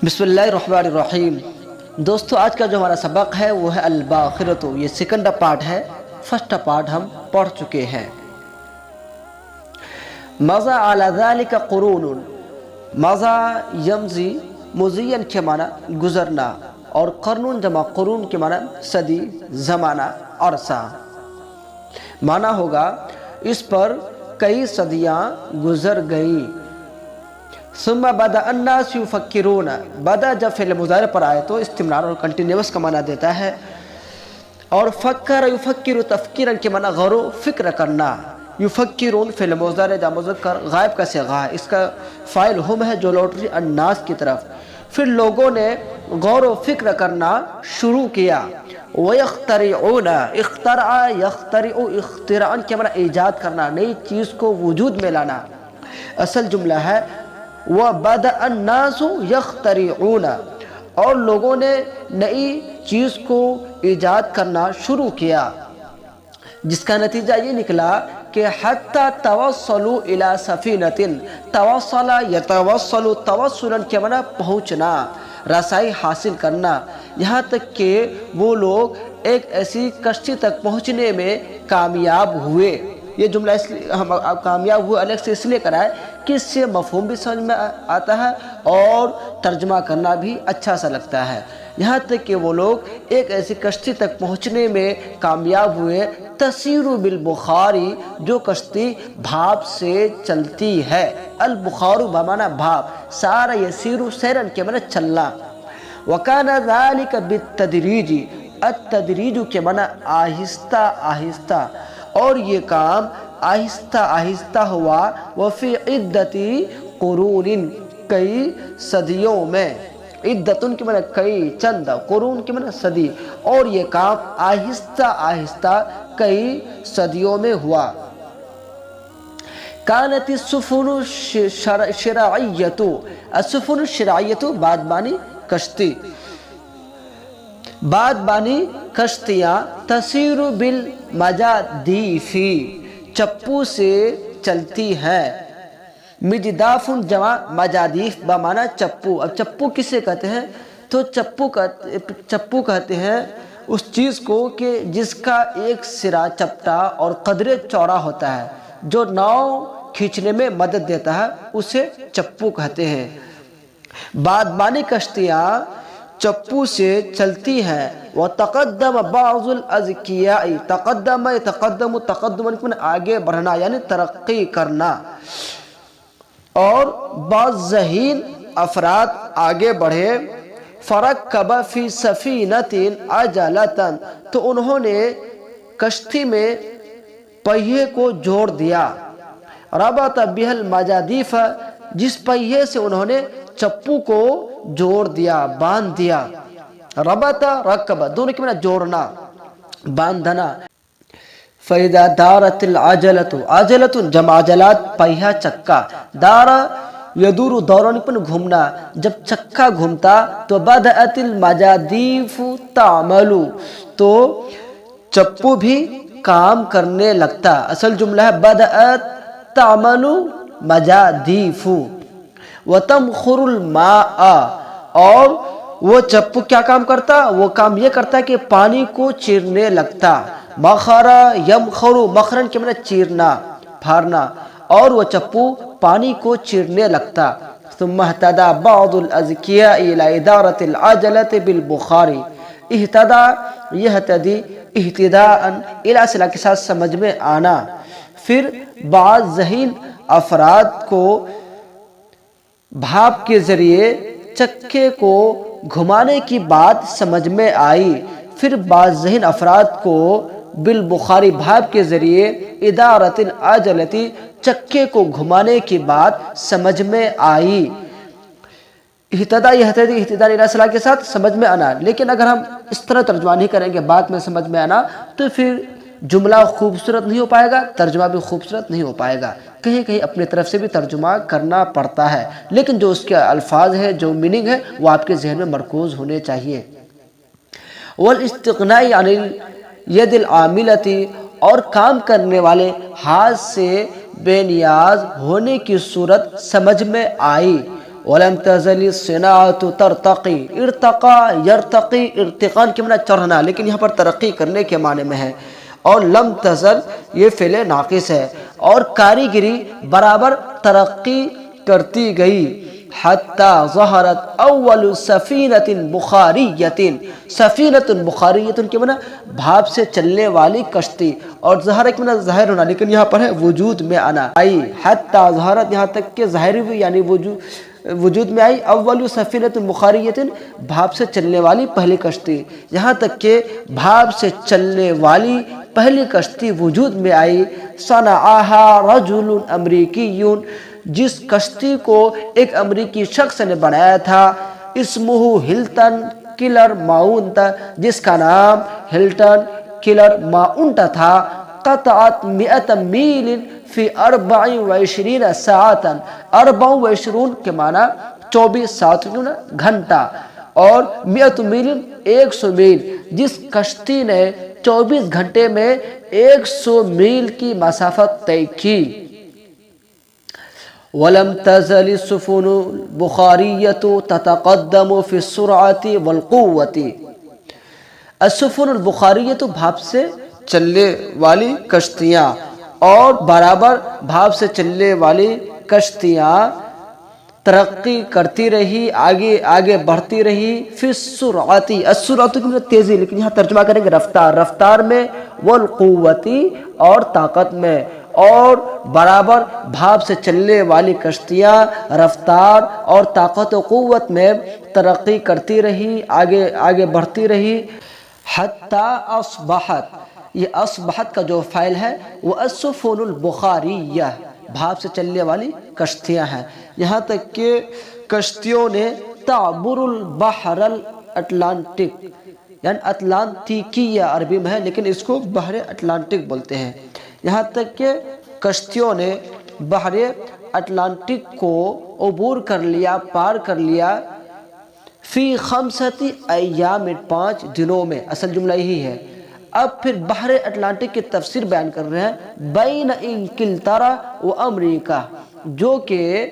بسم اللہ الرحمن الرحیم۔ دوستو آج کا جو ہمارا سبق ہے وہ ہے الباخرۃ۔ یہ سیکنڈ پارٹ ہے، فرسٹ پارٹ ہم پڑھ چکے ہیں۔ مضى على ذلك قرون، مضى یمضی مضین کے معنی گزرنا، اور قرن جمع قرون کے معنی صدی، زمانہ، عرصہ۔ معنی ہوگا اس پر کئی صدیاں گزر گئیں۔ ثم بدا الناس یفکرون، بدا جب فعل مضارع پر آئے تو استمرار اور کنٹینیوس کا معنی دیتا ہے، اور فکر یفکر تفکیرا کے معنی غور و فکر کرنا۔ یفکرون فعل مضارع جمع مذکر غائب کا صیغہ ہے، اس کا فاعل ہم ہے جو لوٹ رہی الناس کی طرف۔ پھر لوگوں نے غور و فکر کرنا شروع کیا۔ وَيَخْتَرِعُونَ، اخترع یخترع اختراعا کے معنی ایجاد کرنا، نئی چیز کو وجود میں لانا۔ اصل جملہ ہے وَبَدَأَ النَّاسُ يَخْتَرِعُونَ، اور لوگوں نے نئی چیز کو ایجاد کرنا شروع کیا، جس کا نتیجہ یہ نکلا کہ حَتَّى تَوَصَّلُوا إِلَى سَفِينَةٍ، توصل یتوصل توصلا کے معنی پہنچنا، رسائی حاصل کرنا، یہاں تک کہ وہ لوگ ایک ایسی کشتی تک پہنچنے میں کامیاب ہوئے۔ یہ جملہ اس لیے ہم کامیاب ہوئے الگ سے اس لیے کرا ہے کہ اس سے مفہوم بھی سمجھ میں آتا ہے اور ترجمہ کرنا بھی اچھا سا لگتا ہے۔ یہاں تک کہ وہ لوگ ایک ایسی کشتی تک پہنچنے میں کامیاب ہوئے، تسیر بالبخار، جو کشتی بھاپ سے چلتی ہے۔ البخار بمعنی بھاپ، سارا یسیر سیرن کے معنی چلنا۔ وَكَانَ ذَلِكَ بِالتَّدْرِيجِ، التدریج کے معنی آہستہ آہستہ، اور یہ کام آہستہ آہستہ ہوا۔ وفی عدت قرون، کئی صدیوں میں۔ عدتن کے معنی کئی، چند، قرون کے معنی صدی، اور یہ کام آہستہ آہستہ کئی صدیوں میں ہوا۔ کانت السفن الشراعیۃ، السفن الشراعیۃ بادبانی کشتی، بادبانی کشتیاں، تسیر بالمجادیف، چپو سے چلتی ہیں۔ مجداف جمع مجادیف بمعنی چپو۔ اب چپو کسے کہتے ہیں؟ تو چپو کہتے ہیں اس چیز کو کہ جس کا ایک سرا چپٹا اور قدرے چوڑا ہوتا ہے، جو ناؤ کھینچنے میں مدد دیتا ہے، اسے چپو کہتے ہیں۔ بادبانی کشتیاں چپو سے چلتی ہیں۔ وَتَقَدَّمَ بَعْضُ الْأَذْكِيَاءِ، تقدم تقدم تقدم آگے بڑھنا یعنی ترقی کرنا، اور بعض ذہین افراد آگے بڑھے۔ فَرَكَّبَ فِي سَفِينَةٍ عَجَلَةً، تو انہوں نے کشتی میں پہیے کو جوڑ دیا۔ رَبَطَ بِهَا الْمَجَادِيفَ، جس پہیے سے انہوں نے چپو کو جوڑ دیا، باندھ دیا۔ ربط رکب دونوں کے معنی جوڑنا، باندھنا۔ فَإِذَا دَارَتِ الْعَجَلَةُ، عَجَلَةٌ جمع عجلات پہیہ چکا، دار یدور دوران پر گھومنا، جب چکا گھومتا تو بدأت المجادیف تعمل، تو چپو بھی کام کرنے لگتا۔ اصل جملہ ہے بدأت تعمل مجادیف۔ وَتَمْخُرُ الْمَاءَ، اور وہ چپو کیا کام کرتا؟ وہ کام یہ کرتا کہ پانی کو چیرنے لگتا۔ مخرا یمخر، مخرن کے معنی چیرنا، پھاڑنا، اور وہ چپو پانی کو چیرنے لگتا۔ ثم اهتدى بعض الأذكياء إلى إدارة العجلة بالبخار، اهتدى يهتدي اهتداء الى صلہ کے ساتھ سمجھ میں آنا۔ پھر بعض ذہین افراد کو بھاپ کے ذریعے چکے کو گھمانے کی بات سمجھ میں آئی۔ پھر بعض ذہین افراد کو بالبخاری، بھاپ کے ذریعے، ادارت العجلتی، چکے کو گھمانے کی بات سمجھ میں آئی۔ اہتدا یہتدی اہتداء الی صلاح کے ساتھ سمجھ میں آنا۔ لیکن اگر ہم اس طرح ترجمہ نہیں کریں گے بات میں سمجھ میں آنا، تو پھر جملہ خوبصورت نہیں ہو پائے گا، ترجمہ بھی خوبصورت نہیں ہو پائے گا۔ کہیں کہیں اپنے طرف سے بھی ترجمہ کرنا پڑتا ہے، لیکن جو اس کے الفاظ ہے، جو میننگ ہے، وہ آپ کے ذہن میں مرکوز ہونے چاہیے۔ والاستغناء عن الید العاملۃ، اور کام کرنے والے ہاتھ سے بے نیاز ہونے کی صورت سمجھ میں آئی۔ ولم تزل الصناعة ترتقی، ارتقا یرتقی، ارتقان کے معنی چڑھنا، لیکن یہاں پر ترقی کرنے کے معنی میں ہے، اور لم تزل یہ فعل ناقص ہے، اور کاریگری برابر ترقی کرتی گئی، حتی ظہرت اول سفینۃ بخاریۃ، سفینۃ بخاریۃ کے معنی بھاپ سے چلنے والی کشتی، اور ظہر کے معنی ظاہر ہونا، لیکن یہاں پر ہے وجود میں آنا، آئی حتی ظہرت یہاں تک کہ ظاہر ہوئی، یعنی وجود میں آئی، اول سفینۃ بخاریۃ بھاپ سے چلنے والی پہلی کشتی، یہاں تک کہ بھاپ سے چلنے والی پہلی کشتی وجود میں آئی، صنعہا رجل امریکی، جس کشتی کو ایک امریکی شخص نے بنایا تھا، اسمہ ہلٹن کلر ماؤنٹ، جس کا نام ہلٹن کلر ماؤنٹ تھا، قطعت 100 میل فی 24 ساعت، 24 کے معنی 24 ساعت گھنٹہ، اور 100 میل 100 میل، جس کشتی نے 24 گھنٹے میں 100 میل کی مسافت طے کی۔ وَلَمْ تَزَلِ السُّفُنُ الْبُخَارِيَّةُ تَتَقَدَّمُ فِي السُّرْعَةِ وَالْقُوَّةِ، السفن البخاریۃ بھاپ سے چلنے والی کشتیاں، اور برابر بھاپ سے چلنے والی کشتیاں ترقی کرتی رہی، آگے بڑھتی رہی، فی السرعۃ، السرعۃ کی مطلب تیزی، لیکن یہاں ترجمہ کریں گے رفتار، رفتار میں، والقوت اور طاقت میں، اور برابر بھاپ سے چلنے والی کشتیاں رفتار اور طاقت و قوت میں ترقی کرتی رہی، آگے بڑھتی رہی، حتی اصبحت، یہ اصبحت کا جو فعل ہے وہ السفن البخاریہ، بھاپ سے چلنے والی کشتیاں ہیں، یہاں تک کہ کشتیوں نے تعبر البحر الاٹلانٹک، یعنی اطلانتیکیہ عربی میں ہے لیکن اس کو بحر اٹلانٹک بولتے ہیں، یہاں تک کہ کشتیوں نے بحر اٹلانٹک کو عبور کر لیا، پار کر لیا، فی 5 ایام، 5 دنوں میں، اصل جملہ یہی ہے۔ اب پھر بحر اٹلانٹک کی تفسیر بیان کر رہے ہیں، بین انگلترا و امریکہ، جو کہ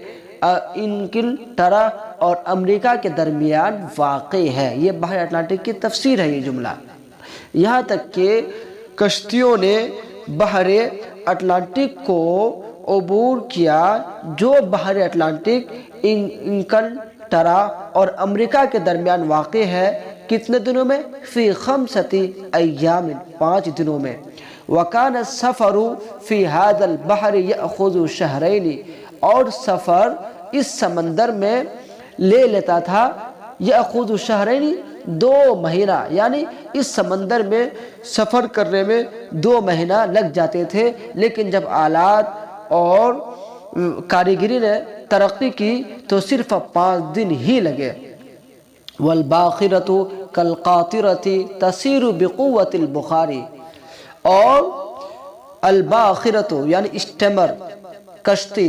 انگلترا اور امریکہ کے درمیان واقع ہے، یہ بحر اٹلانٹک کی تفسیر ہے یہ جملہ، یہاں تک کہ کشتیوں نے بحر اٹلانٹک کو عبور کیا، جو بحر اٹلانٹک انگلترا اور امریکہ کے درمیان واقع ہے، کتنے دنوں میں؟ فی 5 ایام، 5 دنوں میں، وکان السفر فی هذا البحر یأخذ شہرین، اور سفر اس سمندر میں لے لیتا تھا، یأخذ شہرین، 2 مہینہ، یعنی اس سمندر میں سفر کرنے میں 2 مہینہ لگ جاتے تھے، لیکن جب آلات اور کاریگری نے ترقی کی تو صرف 5 دن ہی لگے۔ والباخرة كالقاطرة تسير بقوة البخار، اور الباخرة یعنی اسٹیمر، کشتی،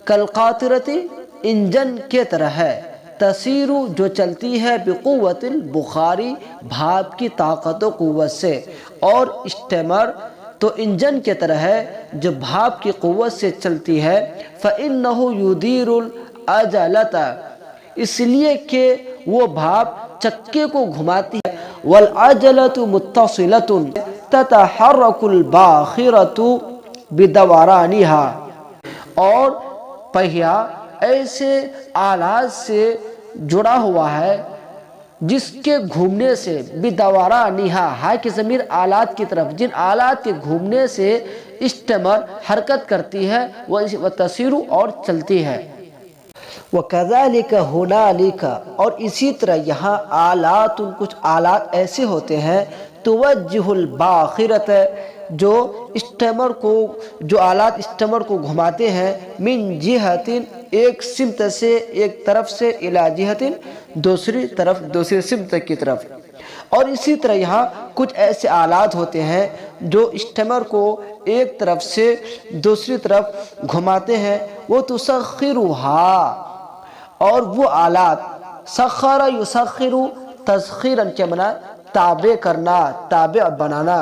کالقاطرة انجن کے طرح ہے، تسیر جو چلتی ہے، بقوت البخاری بھاپ کی طاقت و قوت سے، اور اسٹیمر تو انجن کے طرح ہے جو بھاپ کی قوت سے چلتی ہے، فإنه يدير العجلة، اس لیے کہ وہ بھاپ چکے کو گھماتی ہے، والعجلة متصلة تتحرك الباخرة بدورانها، اور پہیا ایسے آلات سے جڑا ہوا ہے جس کے گھومنے سے، بدورانها، ہے کہ ضمیر آلات کی طرف، جن آلات کے گھومنے سے اسٹیمر حرکت کرتی ہے، وہ تسیر اور چلتی ہے۔ وَكَذَلِكَ هُنَالِكَ، اور اسی طرح یہاں آلات، کچھ آلات ایسے ہوتے ہیں، توجہ الباخرۃ، جو آلات اسٹیمر کو گھماتے ہیں، من جہت، ایک سمت سے، ایک طرف سے، الی جہت، دوسری سمت کی طرف، اور اسی طرح یہاں کچھ ایسے آلات ہوتے ہیں جو اسٹیمر کو ایک طرف سے دوسری طرف گھماتے ہیں، وہ تسخرها، اور وہ آلات، سخر یسخر تسخیرا کے معنی تابع کرنا، تابع بنانا،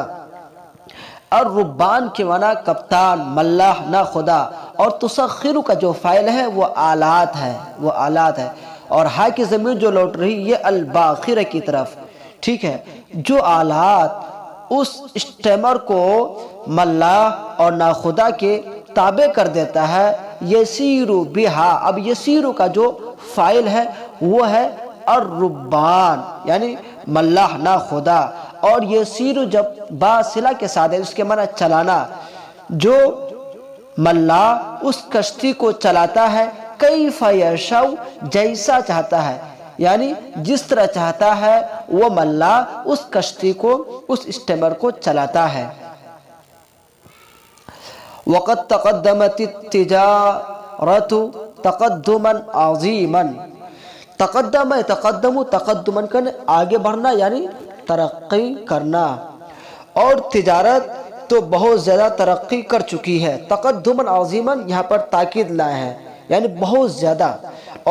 الربان کے معنی کپتان، ملاح، نہ خدا، اور تسخر کا جو فاعل ہے وہ آلات ہے، وہ آلات ہے، اور ہا کی ضمیر جو لوٹ رہی یہ الباخرہ کی طرف، ٹھیک ہے، جو آلات اس اسٹیمر کو ملاح اور ناخدا کے تابع کر دیتا ہے، یسیرو بہا، اب یسیرو کا جو فاعل ہے وہ ہے الربان، یعنی ملاح ناخدا، اور یسیرو جب با صلہ کے ساتھ ہے اس کے معنی چلانا، جو ملاح اس کشتی کو چلاتا ہے، کیف یشاء، جیسا چاہتا ہے، یعنی جس طرح چاہتا ہے وہ ملاح اس کشتی کو، اس اسٹیمر کو چلاتا ہے۔ وقد تقدمت التجارت تقدما عظیما، تقدم تقدم تقدما کرنا آگے بڑھنا یعنی ترقی کرنا، اور تجارت تو بہت زیادہ ترقی کر چکی ہے، تقدما عظیما یہاں پر تاکید لائے ہیں یعنی بہت زیادہ،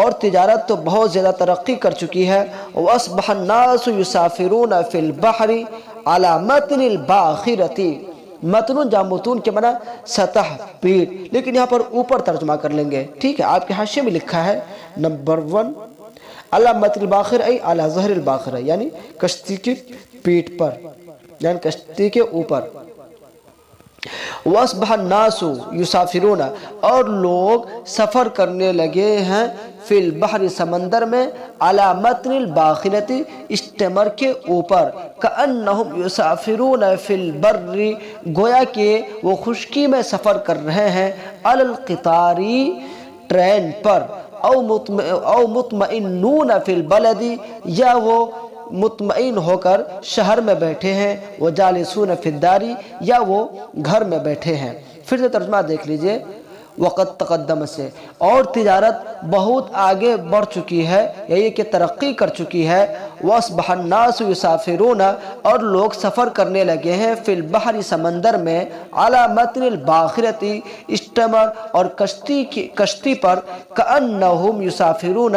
اور تجارت تو بہت زیادہ ترقی کر چکی ہے۔ وَأَصْبَحَ النَّاسُ يُسَافِرُونَ فِي الْبَحْرِ عَلَى مَتْنِ الْبَاخِرَةِ، متن جہاں متون کے معنی سطح، پیٹ، لیکن یہاں پر اوپر ترجمہ کر لیں گے، ٹھیک ہے، آپ کے حاشیے میں لکھا ہے نمبر 1 عَلَى مَتْنِ الْبَاخِرَةِ ای عَلَى ظَهْرِ الْبَاخِرَةِ، یعنی کشتی کی پیٹ پر، یعنی کشتی کے اوپر۔ وَأَصْبَحَ النَّاسُ يُسَافِرُونَ، اور لوگ سفر کرنے لگے ہیں، فی البحر سمندر میں، علی متن الباخرۃ اسٹیمر کے اوپر، کأنہم یسافرون فی البر، گویا کہ وہ خشکی میں سفر کر رہے ہیں، علی القطار ٹرین پر، او مطمئنون فی البلد، یا وہ مطمئن ہو کر شہر میں بیٹھے ہیں، وہ جالسون فی الدار، یا وہ گھر میں بیٹھے ہیں۔ پھر سے ترجمہ دیکھ لیجئے وقت تقدم سے، اور تجارت بہت آگے بڑھ چکی ہے، یعنی کہ ترقی کر چکی ہے۔ وَأَصْبَحَ النَّاسُ يُسَافِرُونَ، اور لوگ سفر کرنے لگے ہیں، فی البحر سمندر میں، علی متن الباخرۃ اسٹیمر اور کشتی پر، کأنہم یسافرون،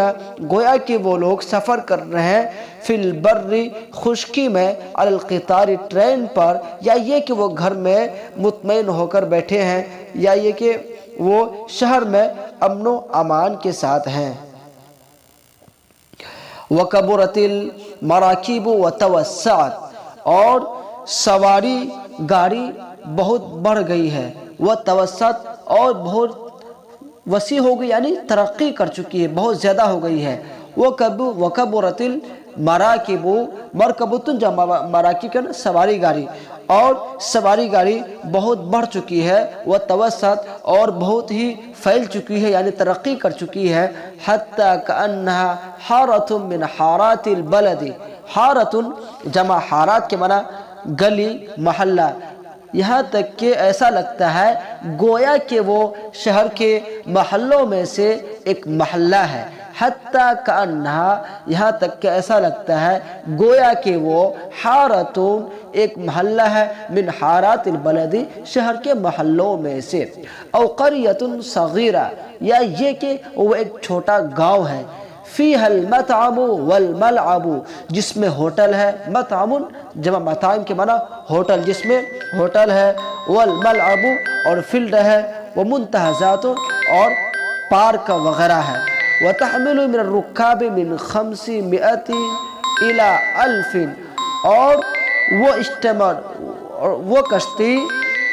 گویا کہ وہ لوگ سفر کر رہے ہیں، فی البر خشکی میں، علی القطار ٹرین پر، یا یہ کہ وہ گھر میں مطمئن ہو کر بیٹھے ہیں، یا یہ کہ وہ شہر میں امن و امان کے ساتھ ہیں۔ وَكَبُرَتِ الْمَرَاكِبُ وَتَوَسَّعَتْ، اور سواری گاڑی بہت بڑھ گئی ہے، وَتَوَسَّعَتْ، اور بہت وسیع ہو گئی یعنی ترقی کر چکی ہے، بہت زیادہ ہو گئی ہے۔ وَكَبُرَتِ الْمَرَاكِبُ، مرکبۃ جمع مراکب کا سواری گاڑی، اور سواری گاڑی بہت بڑھ چکی ہے، وَتَوَسَّعَتْ، اور بہت ہی پھیل چکی ہے یعنی ترقی کر چکی ہے، حَتَّى كَأَنَّهَا حَارَةٌ مِّنْ حَارَاتِ الْبَلَدِ، حارۃ جمع حارات کے معنی گلی، محلہ، یہاں تک کہ ایسا لگتا ہے گویا کہ وہ شہر کے محلوں میں سے ایک محلہ ہے۔ حتیٰ کأنہا، یہاں تک کہ ایسا لگتا ہے گویا کہ وہ حارتون، ایک محلہ ہے، من حارات البلد، شہر کے محلوں میں سے، او قریۃ صغیرہ، یا یہ کہ وہ ایک چھوٹا گاؤں ہے، فیہا المطعم والملعب، جس میں ہوٹل ہے، مطعم جمع مطاعم کے معنی ہوٹل، جس میں ہوٹل ہے، والملعب، اور فیلڈ ہے، ومنتہزات، اور پارک وغیرہ ہے۔ وَتَحْمِلُ مِنَ الرُّكَّابِ مِنْ 500 إِلَى 1000، اور وہ اسٹیمر، وہ کشتی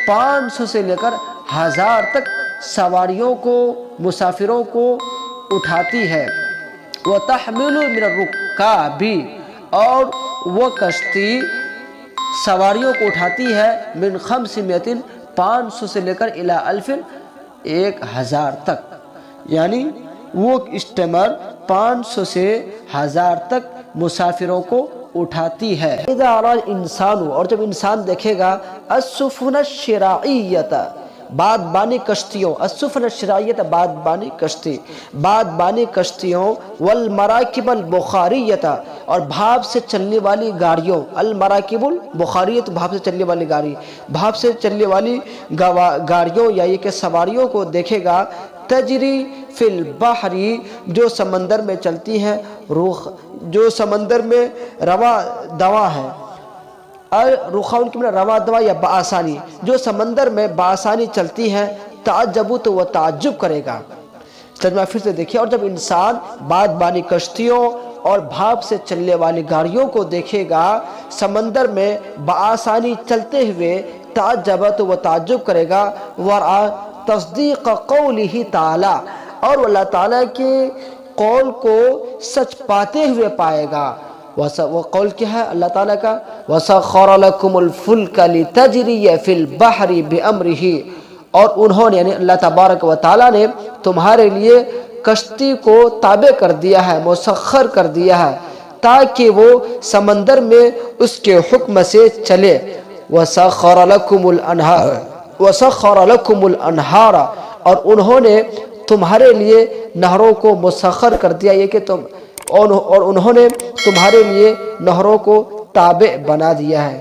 500 سے لے کر 1000 تک سواریوں کو، مسافروں کو اٹھاتی ہے۔ وَتَحْمِلُ مِنَ الرُّكَّابِ، اور وہ کشتی سواریوں کو اٹھاتی ہے، من 500، 500 سے لے کر إِلَى 1000، 1000 تک، یعنی وہ اسٹیمر 500 سے 1000 تک مسافروں کو اٹھاتی ہے۔ اذا رأى الانسان، اور جب انسان دیکھے گا، السفن الشراعیۃ، بادبانی کشتیوں، السفن الشراعیۃ بادبانی کشتی، بادبانی کشتیوں، والمراکب البخاریۃ، اور بھاپ سے چلنے والی گاڑیوں، المراکب البخاریۃ، بھاپ سے چلنے والی گاڑی، بھاپ سے چلنے والی گاڑیوں یا یہ کہ سواریوں کو دیکھے گا، تجری فی البحر، جو سمندر میں چلتی ہیں، جو سمندر میں رواں دواں ہے، رخاون کی روا دوا یا بآسانی، جو سمندر میں بآسانی چلتی ہے، تعجبو تو وہ تعجب کرے گا۔ ترجمہ پھر سے دیکھیں، اور جب انسان باد بانی کشتیوں اور بھاپ سے چلنے والی گاڑیوں کو دیکھے گا سمندر میں بآسانی چلتے ہوئے، تعجب تو وہ تعجب کرے گا، ورآ تصدیق قولہ تعالی، اور اللہ تعالیٰ کے قول کو سچ پاتے ہوئے پائے گا۔ وہ قول کیا ہے اللہ تعالیٰ کا؟ وَسَخَّرَ لَكُمُ الْفُلْكَ لِتَجْرِيَ فِي الْبَحْرِ بِأَمْرِهِ، اور انہوں نے یعنی اللہ تبارک و تعالیٰ نے تمہارے لیے کشتی کو تابع کر دیا ہے، مسخر کر دیا ہے، تاکہ وہ سمندر میں اس کے حکم سے چلے۔ وَسَخَّرَ لَكُمُ الْأَنْهَارَ، اور انہوں نے تمہارے لیے نہروں کو مسخر کر دیا، یہ کہ اور انہوں نے تمہارے لیے نہروں کو تابع بنا دیا ہے۔